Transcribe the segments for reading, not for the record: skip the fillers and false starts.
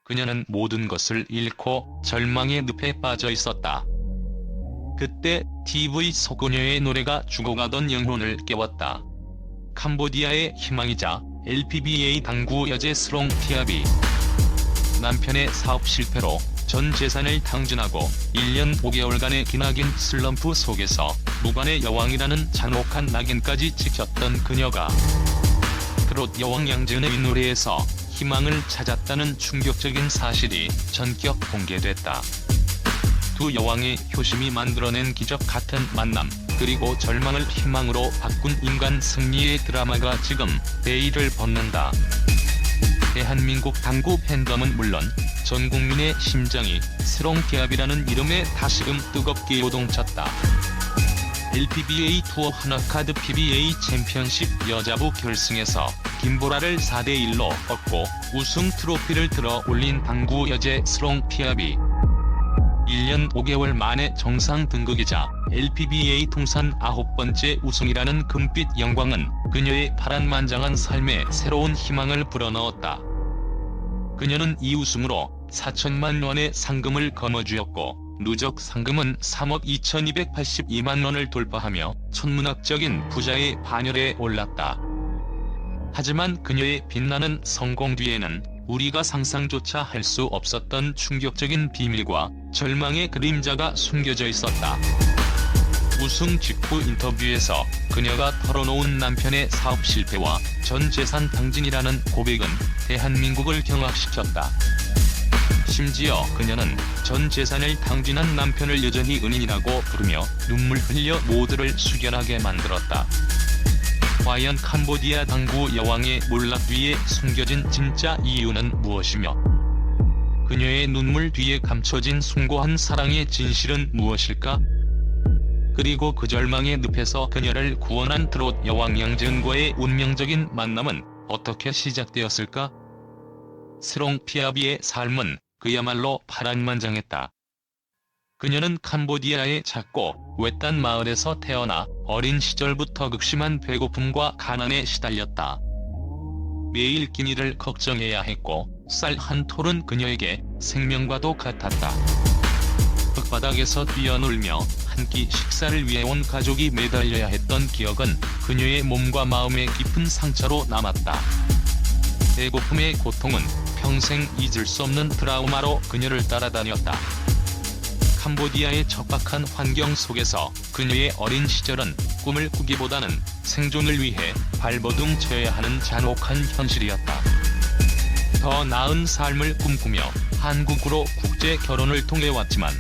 그녀는 모든 것을 잃고 절망의 늪에 빠져 있었다. 그때 TV 속 그녀의 노래가 죽어가던 영혼을 깨웠다. 캄보디아의 희망이자 LPBA 당구 여제 스롱 티아비. 남편의 사업 실패로 전 재산을 탕진하고 1년 5개월간의 기나긴 슬럼프 속에서 무관의 여왕이라는 잔혹한 낙인까지 찍혔던 그녀가 트롯 여왕 양진의 노래에서 희망을 찾았다는 충격적인 사실이 전격 공개됐다. 두 여왕의 효심이 만들어낸 기적 같은 만남, 그리고 절망을 희망으로 바꾼 인간 승리의 드라마가 지금 대의를 벗는다. 대한민국 당구 팬덤은 물론 전 국민의 심장이 스롱티압이라는 이름에 다시금 뜨겁게 요동쳤다. LPBA 투어 하나카드 PBA 챔피언십 여자부 결승에서 김보라를 4대1로 꺾고 우승 트로피를 들어 올린 당구 여제 스롱티압이 1년 5개월 만에 정상 등극이자 LPBA 통산 9번째 우승이라는 금빛 영광은 그녀의 파란만장한 삶에 새로운 희망을 불어넣었다. 그녀는 이 우승으로 4천만 원의 상금을 거머쥐었고 누적 상금은 3억 2282만 원을 돌파하며 천문학적인 부자의 반열에 올랐다. 하지만 그녀의 빛나는 성공 뒤에는 우리가 상상조차 할 수 없었던 충격적인 비밀과 절망의 그림자가 숨겨져 있었다. 우승 직후 인터뷰에서 그녀가 털어놓은 남편의 사업 실패와 전 재산 탕진이라는 고백은 대한민국을 경악시켰다. 심지어 그녀는 전 재산을 탕진한 남편을 여전히 은인이라고 부르며 눈물 흘려 모두를 숙연하게 만들었다. 과연 캄보디아 당구 여왕의 몰락 뒤에 숨겨진 진짜 이유는 무엇이며 그녀의 눈물 뒤에 감춰진 숭고한 사랑의 진실은 무엇일까? 그리고 그 절망의 늪에서 그녀를 구원한 트롯 여왕 양재은과의 운명적인 만남은 어떻게 시작되었을까? 스롱피아비의 삶은 그야말로 파란만장했다. 그녀는 캄보디아의 작고 외딴 마을에서 태어나 어린 시절부터 극심한 배고픔과 가난에 시달렸다. 매일 끼니를 걱정해야 했고 쌀 한 톨은 그녀에게 생명과도 같았다. 흙바닥에서 뛰어놀며 한 끼 식사를 위해 온 가족이 매달려야 했던 기억은 그녀의 몸과 마음에 깊은 상처로 남았다. 배고픔의 고통은 평생 잊을 수 없는 트라우마로 그녀를 따라다녔다. 캄보디아의 척박한 환경 속에서 그녀의 어린 시절은 꿈을 꾸기보다는 생존을 위해 발버둥 쳐야 하는 잔혹한 현실이었다. 더 나은 삶을 꿈꾸며 한국으로 국제 결혼을 통해 왔지만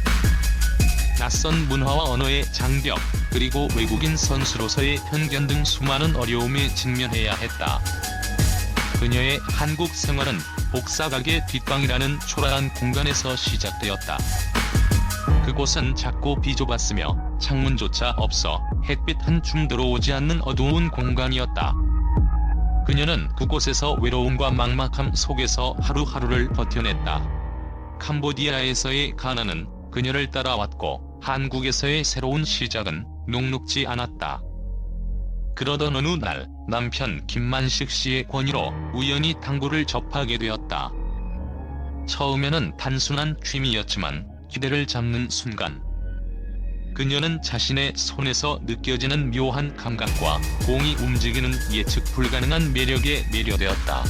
낯선 문화와 언어의 장벽, 그리고 외국인 선수로서의 편견 등 수많은 어려움에 직면해야 했다. 그녀의 한국 생활은 복사가게 뒷방이라는 초라한 공간에서 시작되었다. 그곳은 작고 비좁았으며 창문조차 없어 햇빛 한 줌 들어오지 않는 어두운 공간이었다. 그녀는 그곳에서 외로움과 막막함 속에서 하루하루를 버텨냈다. 캄보디아에서의 가난은 그녀를 따라왔고 한국에서의 새로운 시작은 녹록지 않았다. 그러던 어느 날 남편 김만식 씨의 권유로 우연히 당구를 접하게 되었다. 처음에는 단순한 취미였지만 기대를 잡는 순간 그녀는 자신의 손에서 느껴지는 묘한 감각과 공이 움직이는 예측 불가능한 매력에 매료되었다.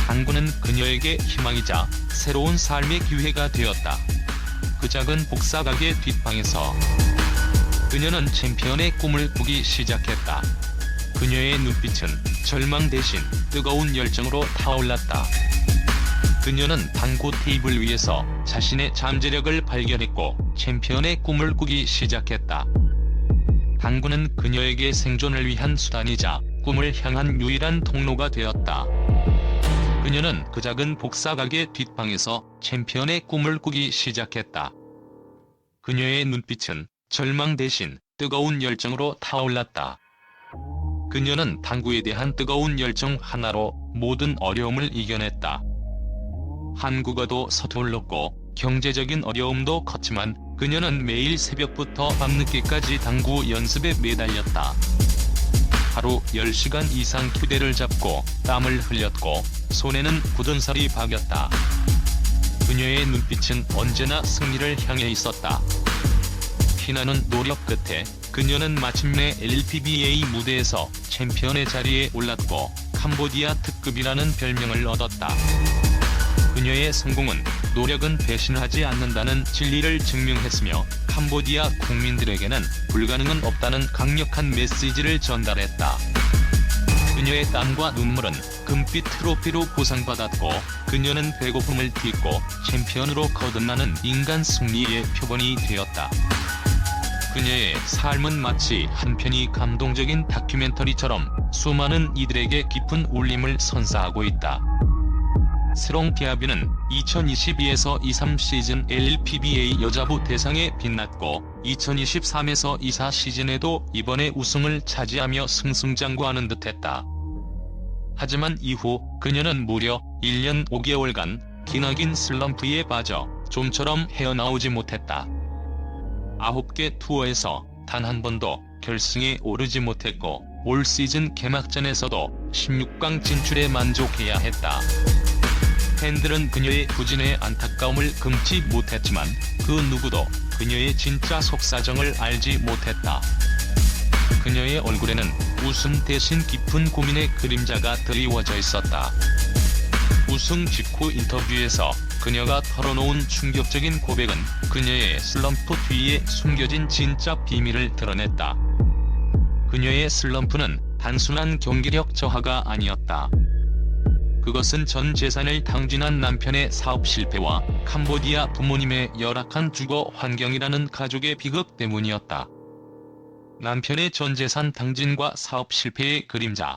당구는 그녀에게 희망이자 새로운 삶의 기회가 되었다. 그 작은 복사가게 뒷방에서 그녀는 챔피언의 꿈을 꾸기 시작했다. 그녀의 눈빛은 절망 대신 뜨거운 열정으로 타올랐다. 그녀는 당구 테이블 위에서 자신의 잠재력을 발견했고 챔피언의 꿈을 꾸기 시작했다. 당구는 그녀에게 생존을 위한 수단이자 꿈을 향한 유일한 통로가 되었다. 그녀는 그 작은 복사가게 뒷방에서 챔피언의 꿈을 꾸기 시작했다. 그녀의 눈빛은 절망 대신 뜨거운 열정으로 타올랐다. 그녀는 당구에 대한 뜨거운 열정 하나로 모든 어려움을 이겨냈다. 한국어도 서툴렀고 경제적인 어려움도 컸지만 그녀는 매일 새벽부터 밤늦게까지 당구 연습에 매달렸다. 하루 10시간 이상 휴대를 잡고 땀을 흘렸고 손에는 굳은 살이 박였다. 그녀의 눈빛은 언제나 승리를 향해 있었다. 피나는 노력 끝에 그녀는 마침내 LPBA 무대에서 챔피언의 자리에 올랐고 캄보디아 특급이라는 별명을 얻었다. 그녀의 성공은 노력은 배신하지 않는다는 진리를 증명했으며 캄보디아 국민들에게는 불가능은 없다는 강력한 메시지를 전달했다. 그녀의 땀과 눈물은 금빛 트로피로 보상받았고 그녀는 배고픔을 딛고 챔피언으로 거듭나는 인간 승리의 표본이 되었다. 그녀의 삶은 마치 한 편의 감동적인 다큐멘터리처럼 수많은 이들에게 깊은 울림을 선사하고 있다. 스롱피아비는 2022에서 23 시즌 LPBA 여자부 대상에 빛났고 2023에서 24 시즌에도 이번에 우승을 차지하며 승승장구하는 듯했다. 하지만 이후 그녀는 무려 1년 5개월간 기나긴 슬럼프에 빠져 좀처럼 헤어나오지 못했다. 9개 투어에서 단 한 번도 결승에 오르지 못했고 올 시즌 개막전에서도 16강 진출에 만족해야 했다. 팬들은 그녀의 부진에 안타까움을 금치 못했지만 그 누구도 그녀의 진짜 속사정을 알지 못했다. 그녀의 얼굴에는 우승 대신 깊은 고민의 그림자가 드리워져 있었다. 우승 직후 인터뷰에서 그녀가 털어놓은 충격적인 고백은 그녀의 슬럼프 뒤에 숨겨진 진짜 비밀을 드러냈다. 그녀의 슬럼프는 단순한 경기력 저하가 아니었다. 그것은 전 재산을 탕진한 남편의 사업 실패와 캄보디아 부모님의 열악한 주거 환경이라는 가족의 비극 때문이었다. 남편의 전 재산 탕진과 사업 실패의 그림자.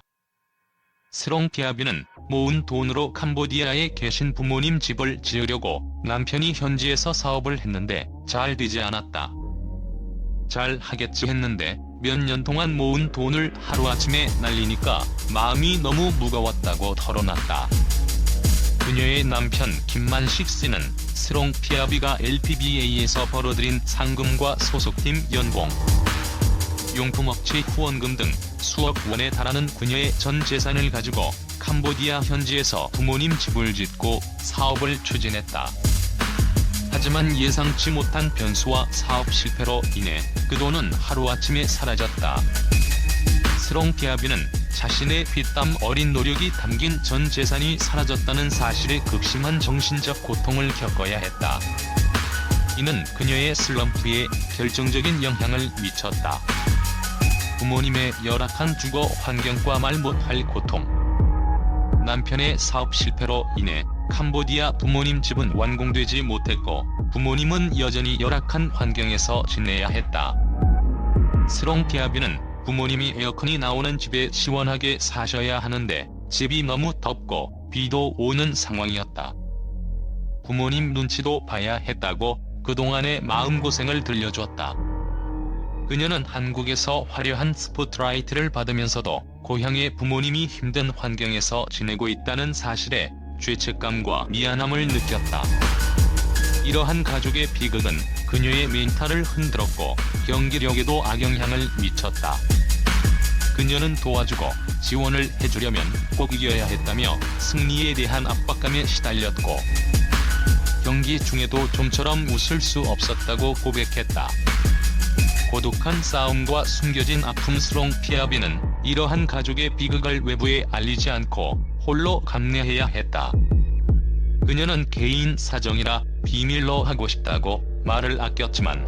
스롱피아비는 모은 돈으로 캄보디아에 계신 부모님 집을 지으려고 남편이 현지에서 사업을 했는데 잘 되지 않았다. 잘 하겠지 했는데 몇 년 동안 모은 돈을 하루아침에 날리니까 마음이 너무 무거웠다고 털어놨다. 그녀의 남편 김만식 씨는 스롱피아비가 LPBA에서 벌어들인 상금과 소속팀 연봉, 용품업체 후원금 등 수억 원에 달하는 그녀의 전 재산을 가지고 캄보디아 현지에서 부모님 집을 짓고 사업을 추진했다. 하지만 예상치 못한 변수와 사업 실패로 인해 그 돈은 하루아침에 사라졌다. 스롱피아비는 자신의 피땀 어린 노력이 담긴 전 재산이 사라졌다는 사실에 극심한 정신적 고통을 겪어야 했다. 이는 그녀의 슬럼프에 결정적인 영향을 미쳤다. 부모님의 열악한 주거 환경과 말 못할 고통, 남편의 사업 실패로 인해 캄보디아 부모님 집은 완공되지 못했고 부모님은 여전히 열악한 환경에서 지내야 했다. 스롱피아비는 부모님이 에어컨이 나오는 집에 시원하게 사셔야 하는데 집이 너무 덥고 비도 오는 상황이었다. 부모님 눈치도 봐야 했다고 그동안의 마음고생을 들려줬다. 그녀는 한국에서 화려한 스포트라이트를 받으면서도 고향의 부모님이 힘든 환경에서 지내고 있다는 사실에 죄책감과 미안함을 느꼈다. 이러한 가족의 비극은 그녀의 멘탈을 흔들었고 경기력에도 악영향을 미쳤다. 그녀는 도와주고 지원을 해주려면 꼭 이겨야 했다며 승리에 대한 압박감에 시달렸고 경기 중에도 좀처럼 웃을 수 없었다고 고백했다. 고독한 싸움과 숨겨진 아픔. 스롱피아비는 이러한 가족의 비극을 외부에 알리지 않고 홀로 감내해야 했다. 그녀는 개인 사정이라 비밀로 하고 싶다고 말을 아꼈지만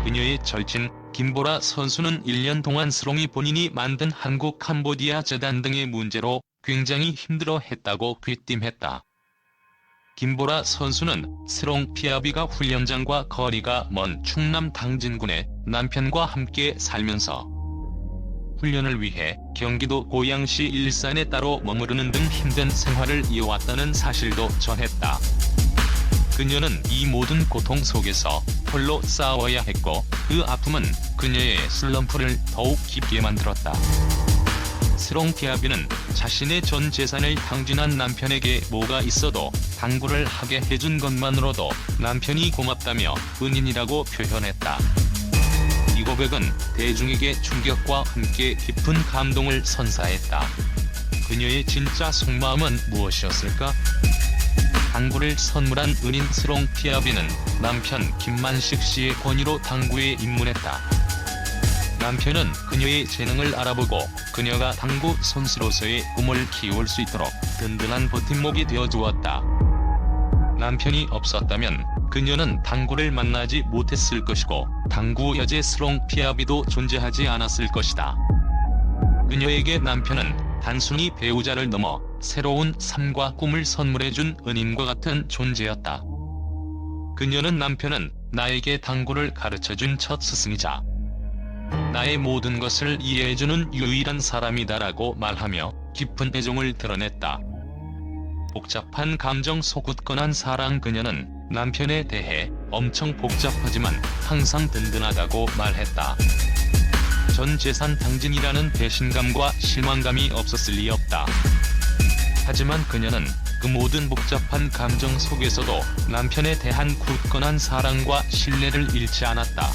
그녀의 절친 김보라 선수는 1년 동안 스롱이 본인이 만든 한국 캄보디아 재단 등의 문제로 굉장히 힘들어했다고 귀띔했다. 김보라 선수는 스롱피아비가 훈련장과 거리가 먼 충남 당진군에 남편과 함께 살면서 훈련을 위해 경기도 고양시 일산에 따로 머무르는 등 힘든 생활을 이어왔다는 사실도 전했다. 그녀는 이 모든 고통 속에서 홀로 싸워야 했고 그 아픔은 그녀의 슬럼프를 더욱 깊게 만들었다. 스롱피아비는 자신의 전 재산을 탕진한 남편에게 뭐가 있어도 당구를 하게 해준 것만으로도 남편이 고맙다며 은인이라고 표현했다. 이 고백은 대중에게 충격과 함께 깊은 감동을 선사했다. 그녀의 진짜 속마음은 무엇이었을까? 당구를 선물한 은인 스롱피아비는 남편 김만식 씨의 권유로 당구에 입문했다. 남편은 그녀의 재능을 알아보고 그녀가 당구 선수로서의 꿈을 키울 수 있도록 든든한 버팀목이 되어주었다. 남편이 없었다면 그녀는 당구를 만나지 못했을 것이고 당구 여제 스롱피아비도 존재하지 않았을 것이다. 그녀에게 남편은 단순히 배우자를 넘어 새로운 삶과 꿈을 선물해준 은인과 같은 존재였다. 그녀는 남편은 나에게 당구를 가르쳐준 첫 스승이자 나의 모든 것을 이해해주는 유일한 사람이다라고 말하며 깊은 애정을 드러냈다. 복잡한 감정 소굿건한 사랑. 그녀는 남편에 대해 엄청 복잡하지만 항상 든든하다고 말했다. 전 재산 당진이라는 배신감과 실망감이 없었을 리 없다. 하지만 그녀는 그 모든 복잡한 감정 속에서도 남편에 대한 굳건한 사랑과 신뢰를 잃지 않았다.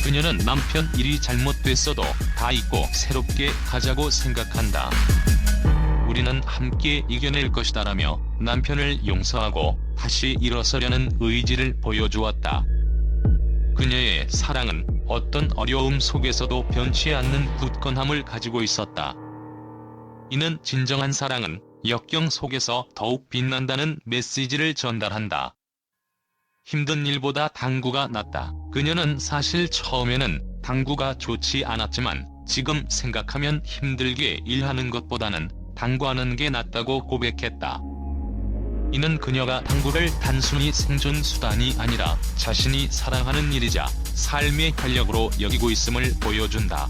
그녀는 남편 일이 잘못됐어도 다 잊고 새롭게 가자고 생각한다. 우리는 함께 이겨낼 것이다라며 남편을 용서하고 다시 일어서려는 의지를 보여주었다. 그녀의 사랑은 어떤 어려움 속에서도 변치 않는 굳건함을 가지고 있었다. 이는 진정한 사랑은 역경 속에서 더욱 빛난다는 메시지를 전달한다. 힘든 일보다 당구가 낫다. 그녀는 사실 처음에는 당구가 좋지 않았지만 지금 생각하면 힘들게 일하는 것보다는 당구하는 게 낫다고 고백했다. 이는 그녀가 당구를 단순히 생존 수단이 아니라 자신이 사랑하는 일이자 삶의 활력으로 여기고 있음을 보여준다.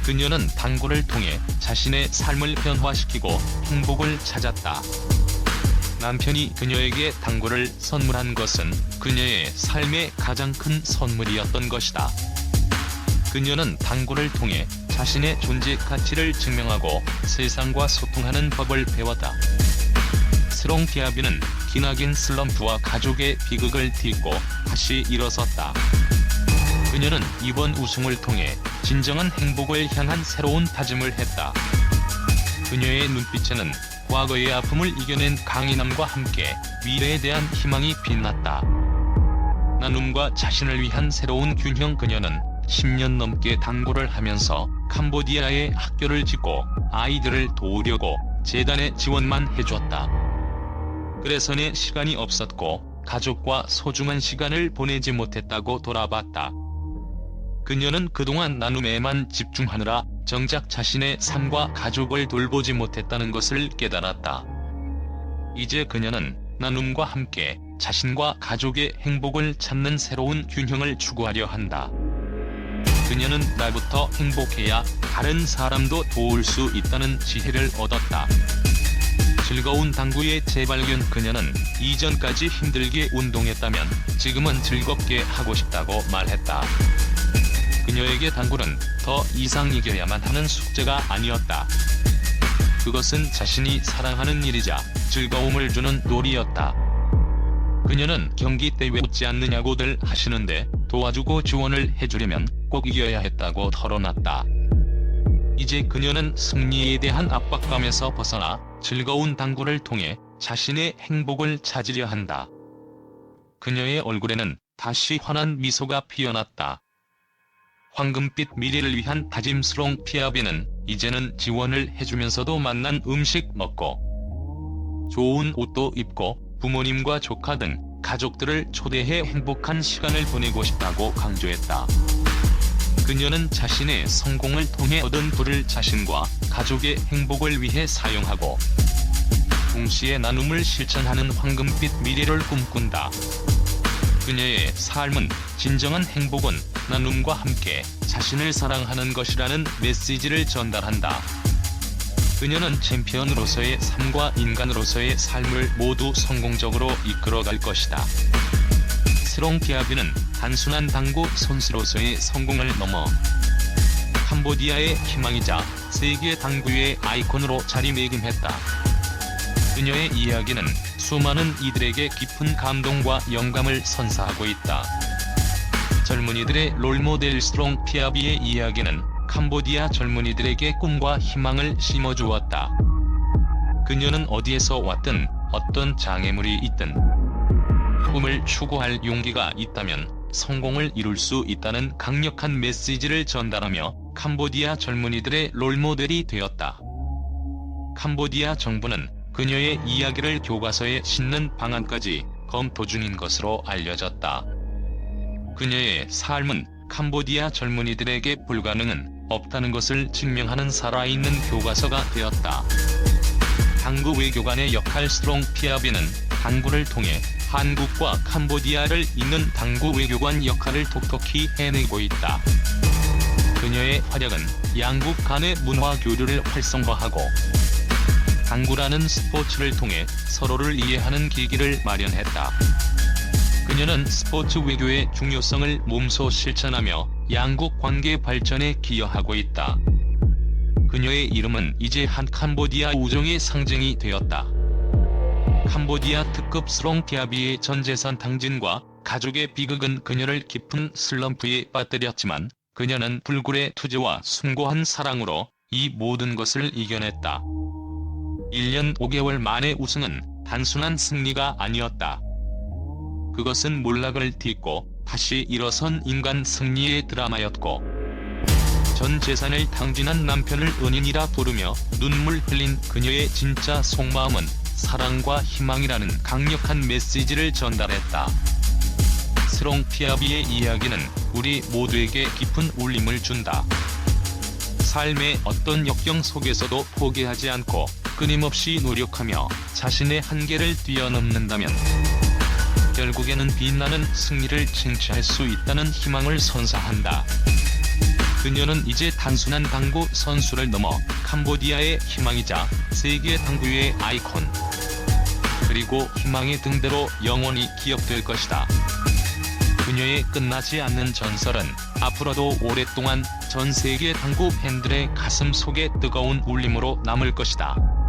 그녀는 당구를 통해 자신의 삶을 변화시키고 행복을 찾았다. 남편이 그녀에게 당구를 선물한 것은 그녀의 삶의 가장 큰 선물이었던 것이다. 그녀는 당구를 통해 자신의 존재 가치를 증명하고 세상과 소통하는 법을 배웠다. 스롱피아비는 기나긴 슬럼프와 가족의 비극을 딛고 다시 일어섰다. 그녀는 이번 우승을 통해 진정한 행복을 향한 새로운 다짐을 했다. 그녀의 눈빛에는 과거의 아픔을 이겨낸 강인함과 함께 미래에 대한 희망이 빛났다. 나눔과 자신을 위한 새로운 균형. 그녀는 10년 넘게 당구를 하면서 캄보디아에 학교를 짓고 아이들을 도우려고 재단에 지원만 해줬다. 그래서 내 시간이 없었고 가족과 소중한 시간을 보내지 못했다고 돌아봤다. 그녀는 그동안 나눔에만 집중하느라 정작 자신의 삶과 가족을 돌보지 못했다는 것을 깨달았다. 이제 그녀는 나눔과 함께 자신과 가족의 행복을 찾는 새로운 균형을 추구하려 한다. 그녀는 나부터 행복해야 다른 사람도 도울 수 있다는 지혜를 얻었다. 즐거운 당구의 재발견. 그녀는 이전까지 힘들게 운동했다면 지금은 즐겁게 하고 싶다고 말했다. 그녀에게 당구는 더 이상 이겨야만 하는 숙제가 아니었다. 그것은 자신이 사랑하는 일이자 즐거움을 주는 놀이였다. 그녀는 경기 때 왜 웃지 않느냐고들 하시는데 도와주고 지원을 해주려면 꼭 이겨야 했다고 털어놨다. 이제 그녀는 승리에 대한 압박감에서 벗어나 즐거운 당구를 통해 자신의 행복을 찾으려 한다. 그녀의 얼굴에는 다시 환한 미소가 피어났다. 황금빛 미래를 위한 다짐. 스롱피아비는 이제는 지원을 해주면서도 맛난 음식 먹고 좋은 옷도 입고 부모님과 조카 등 가족들을 초대해 행복한 시간을 보내고 싶다고 강조했다. 그녀는 자신의 성공을 통해 얻은 부를 자신과 가족의 행복을 위해 사용하고 동시에 나눔을 실천하는 황금빛 미래를 꿈꾼다. 그녀의 삶은 진정한 행복은 나눔과 함께 자신을 사랑하는 것이라는 메시지를 전달한다. 그녀는 챔피언으로서의 삶과 인간으로서의 삶을 모두 성공적으로 이끌어갈 것이다. 스롱피아비는 단순한 당구 선수로서의 성공을 넘어 캄보디아의 희망이자 세계 당구의 아이콘으로 자리매김했다. 그녀의 이야기는 수많은 이들에게 깊은 감동과 영감을 선사하고 있다. 젊은이들의 롤모델 스롱피아비의 이야기는 캄보디아 젊은이들에게 꿈과 희망을 심어주었다. 그녀는 어디에서 왔든 어떤 장애물이 있든 꿈을 추구할 용기가 있다면 성공을 이룰 수 있다는 강력한 메시지를 전달하며 캄보디아 젊은이들의 롤모델이 되었다. 캄보디아 정부는 그녀의 이야기를 교과서에 싣는 방안까지 검토 중인 것으로 알려졌다. 그녀의 삶은 캄보디아 젊은이들에게 불가능은 없다는 것을 증명하는 살아있는 교과서가 되었다. 당구 외교관의 역할 스롱 피아비는 당구를 통해 한국과 캄보디아를 잇는 당구 외교관 역할을 톡톡히 해내고 있다. 그녀의 활약은 양국 간의 문화 교류를 활성화하고 당구라는 스포츠를 통해 서로를 이해하는 계기를 마련했다. 그녀는 스포츠 외교의 중요성을 몸소 실천하며 양국 관계 발전에 기여하고 있다. 그녀의 이름은 이제 한 캄보디아 우정의 상징이 되었다. 캄보디아 특급 스롱 피아비의 전 재산 탕진과 가족의 비극은 그녀를 깊은 슬럼프에 빠뜨렸지만 그녀는 불굴의 투지와 숭고한 사랑으로 이 모든 것을 이겨냈다. 1년 5개월 만의 우승은 단순한 승리가 아니었다. 그것은 몰락을 딛고 다시 일어선 인간 승리의 드라마였고, 전 재산을 탕진한 남편을 은인이라 부르며 눈물 흘린 그녀의 진짜 속마음은 사랑과 희망이라는 강력한 메시지를 전달했다. 스롱 피아비의 이야기는 우리 모두에게 깊은 울림을 준다. 삶의 어떤 역경 속에서도 포기하지 않고 끊임없이 노력하며 자신의 한계를 뛰어넘는다면 결국에는 빛나는 승리를 쟁취할 수 있다는 희망을 선사한다. 그녀는 이제 단순한 당구 선수를 넘어 캄보디아의 희망이자 세계 당구의 아이콘, 그리고 희망의 등대로 영원히 기억될 것이다. 그녀의 끝나지 않는 전설은 앞으로도 오랫동안 전 세계 당구 팬들의 가슴 속에 뜨거운 울림으로 남을 것이다.